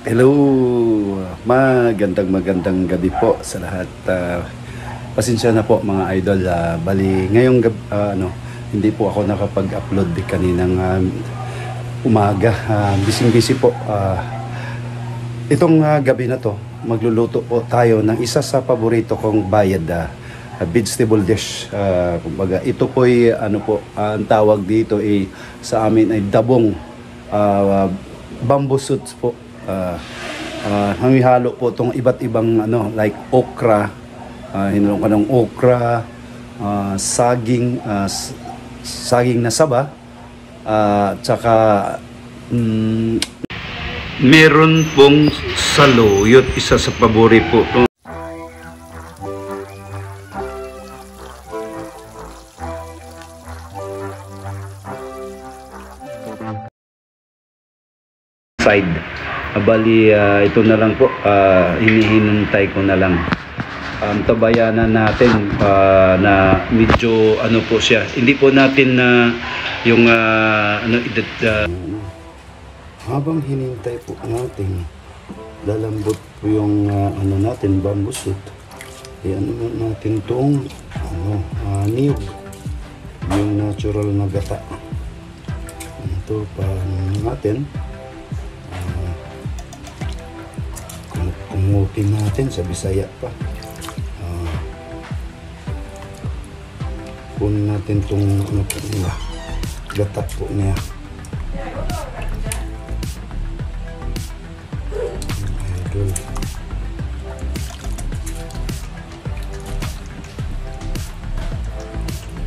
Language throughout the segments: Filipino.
Hello, magandang gabi po sa lahat. Pasensya na po mga idol. Bali, ngayong hindi po ako nakapag-upload kaninang umaga. Busy po. Itong gabi na to, magluluto po tayo ng isa sa paborito kong bayad, vegetable dish. Kumbaga, ito po ay ang tawag dito ay sa amin ay dabong, bamboo shoots po. Halo po itong iba't ibang like okra, hinulong ka ng okra, saging na saba, tsaka meron pong saluyot, isa sa pabori po side. Bali, ito na lang po, hinihinantay ko na lang. Tabayanan natin na medyo po siya. Hindi po natin yung habang hinintay po natin, lalambot po yung natin, bamboo shoot. Natin tong niyog, yung natural na gata. Ito pa natin. Kumutin natin sa Bisaya pa. Kunin natin itong gata po niya. Idol.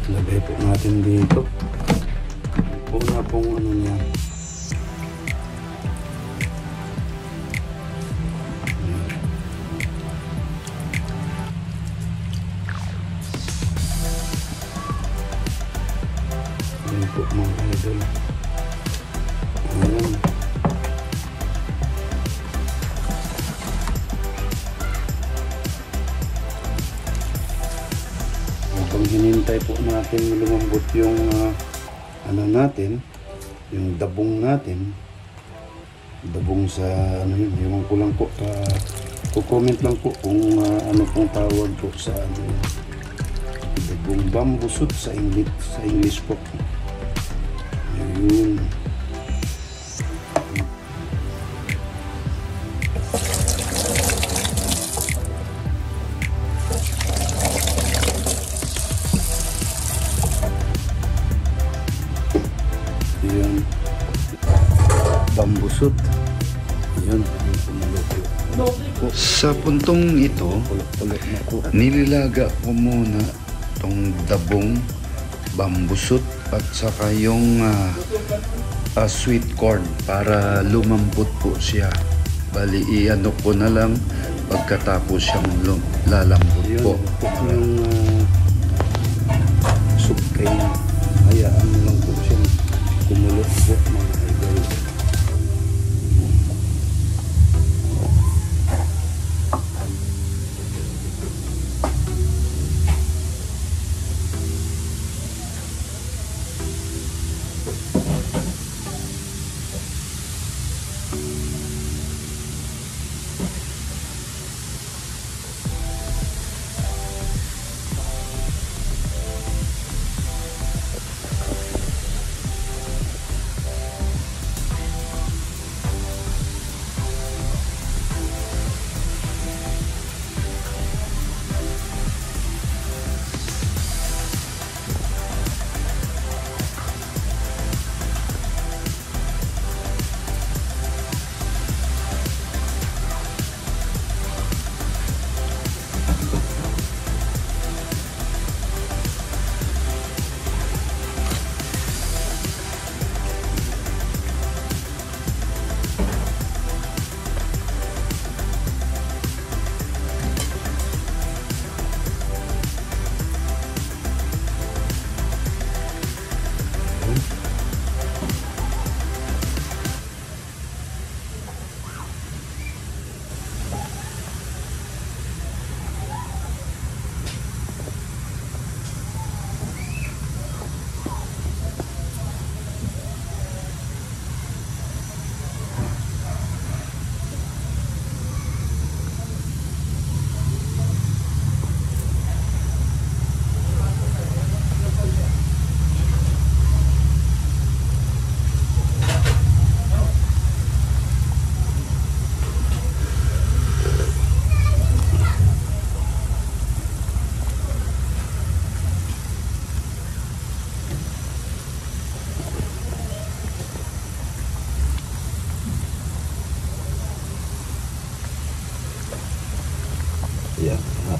Lagay po natin dito. Una pong niya. Po mga idol. Ayan. Habang hinintay po natin lumambot yung natin, yung dabong natin, dabong sa yung ko lang po, comment lang po kung ano pong tawag po sa dabong bamboo shoot sa English po. Ayun. Ayan. Bamboo shoot. Ayan. Sa puntong ito, nililaga ko muna itong dabong bamboo shoot at saka yung sweet corn para lumambot po siya. Bali, ko na lang pagkatapos siyang lalambot po. Yung soup kayo, hayaan mo lang po siyang kumulot po mga idol.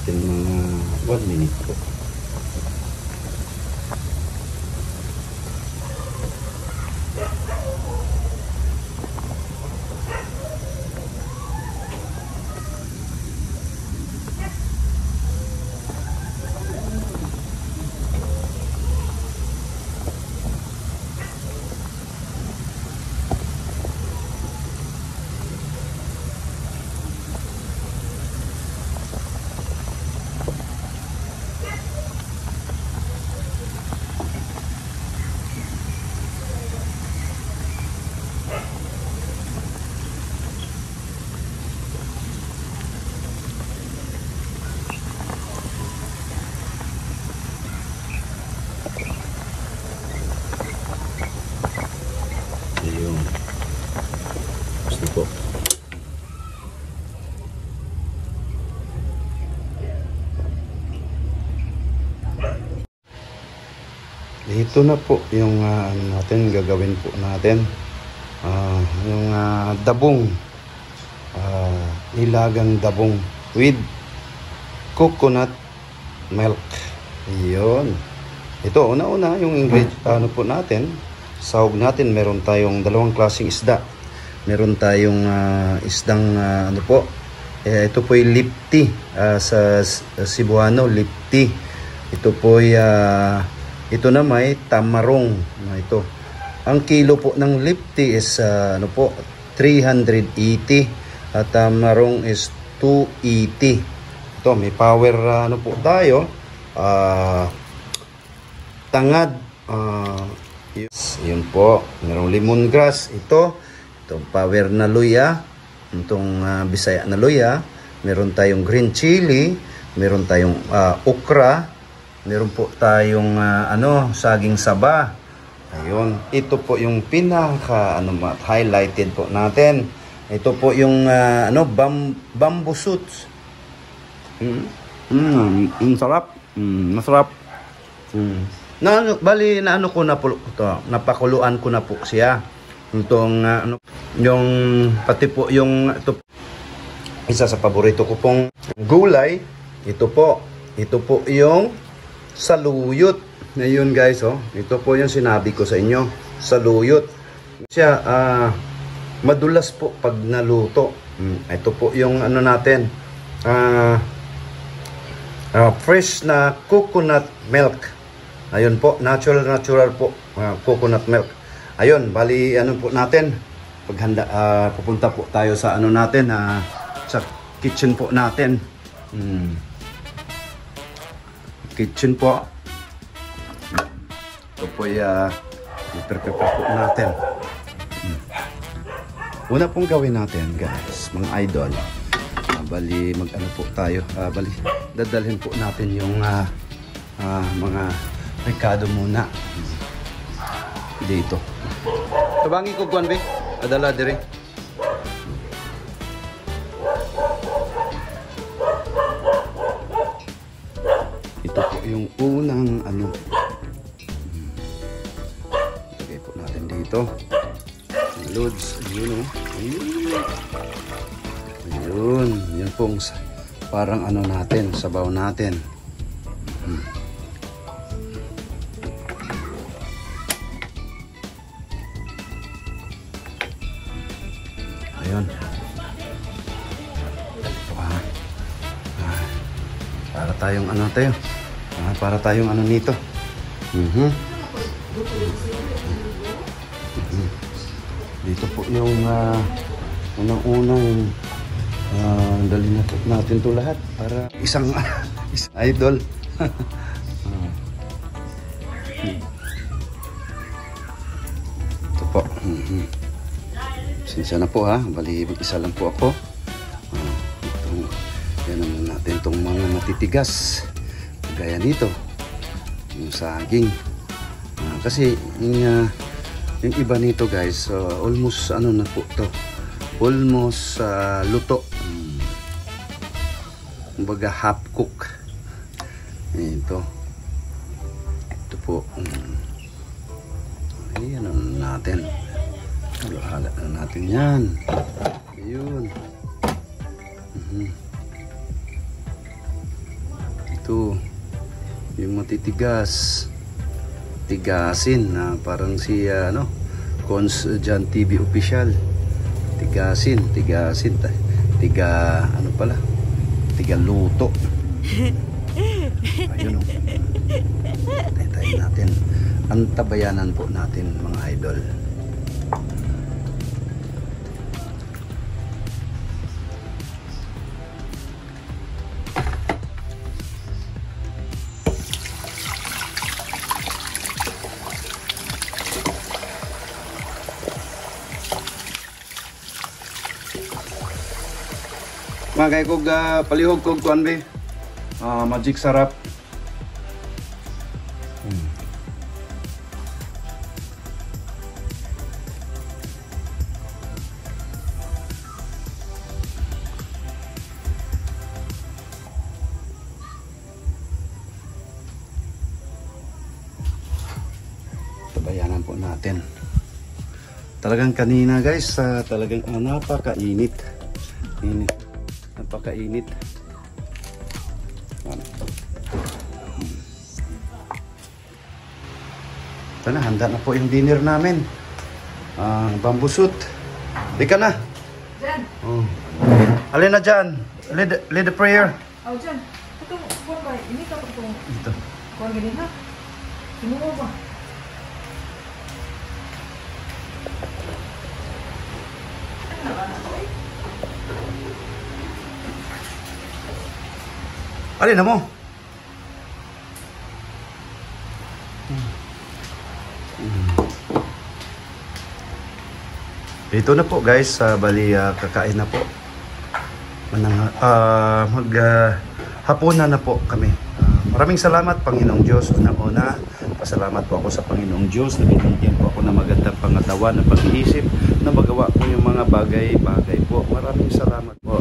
natin mga 1 minute po. Ayun. Gusto po. Ito na po yung ano natin, gagawin po natin. Yung dabong. Nilagang dabong with coconut milk. Ayun. Ito, una-una yung ingredient, ano po natin, sahog natin, meron tayong dalawang klaseng isda. Meron tayong isdang ano po, ito po yung lipti, sa Cebuano, lipti. Ito po ito na may tamarong. Ito. Ang kilo po ng lipti is ano po, 380 at tamarong is 280. Ito, may power ano po tayo. Tangad. Yes, yun po. Merong lemongrass. Itong power na luya. Itong Bisaya na luya. Meron tayong green chili. Meron tayong okra. Meron po tayong saging saba. Ayun. Ito po yung pinaka highlighted po natin. Ito po yung bamboo shoots. Sarap. Masarap. Bali na ko na po ito, napakuluan ko na po siya. Itong yung pati po yung isa sa paborito ko pong gulay. Ito po yung saluyot. Ngayon guys, ito po yung sinabi ko sa inyo, saluyot. Siya madulas po pag naluto. Ito po yung natin, fresh na coconut milk. Ayun po, natural po, coconut milk. Ayun, bali po natin, paghanda, pupunta po tayo sa natin, sa kitchen po natin. Kitchen po. Ito po i-prepare po natin. Una pong gawin natin guys, mga idol, bali po tayo, bali dadalhin po natin yung mga Ricardo muna dito. Tabangi ko kuan be, adala dire. Ito po yung unang Lagay po natin dito. Loads, ayun Ayun, yun pong parang natin, sabaw natin. Ayun. Para tayong para tayong nito. Dito po yung unang-unang dali na po natin to lahat para isang idol. Ito po. Sinsya na po bali isa lang po ako. Yan naman natin itong mga matitigas gaya nito, yung saging. Kasi yung iba nito guys, almost na po to, almost luto, kumbaga half cook. Ito po, ayan natin. Hala na natin yan. Ayun. titigas. Tigasin na parang si Cons Jan TV official. Tigasin. Tiga ano pala? Tiga luto. Ayun o. Tayo natin. Antabayanan po natin mga idol. Magay kog palihog kog kuan be. Magic sarap. Tabayanan po natin. Talagang kanina guys, talagang napakainit. Napakainit. Ito na, handa na po yung dinner namin. Bamboo shoot. Di ka na. Jan. Oh. Alin na dyan? Lead the prayer. Oh, Jan. Ito, buwan ba? Ini ka ito. Ito. Buwan ganun ha? Sinuwa ba? Ano ba na ito eh? Alin na mo? Ito na po guys, bali kakain na po. Hapunan na po kami. Maraming salamat Panginoong Diyos. Unang-una, pasalamat po ako sa Panginoong Diyos na binigyan po ako ng magandang pangatawan na pag-iisip na magawa ko yung mga bagay-bagay po. Maraming salamat po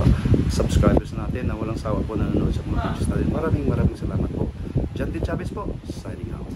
subscribers natin na walang sawa po nanonood sa mga videos natin. Maraming salamat po. Jan D. Chavez po, signing out.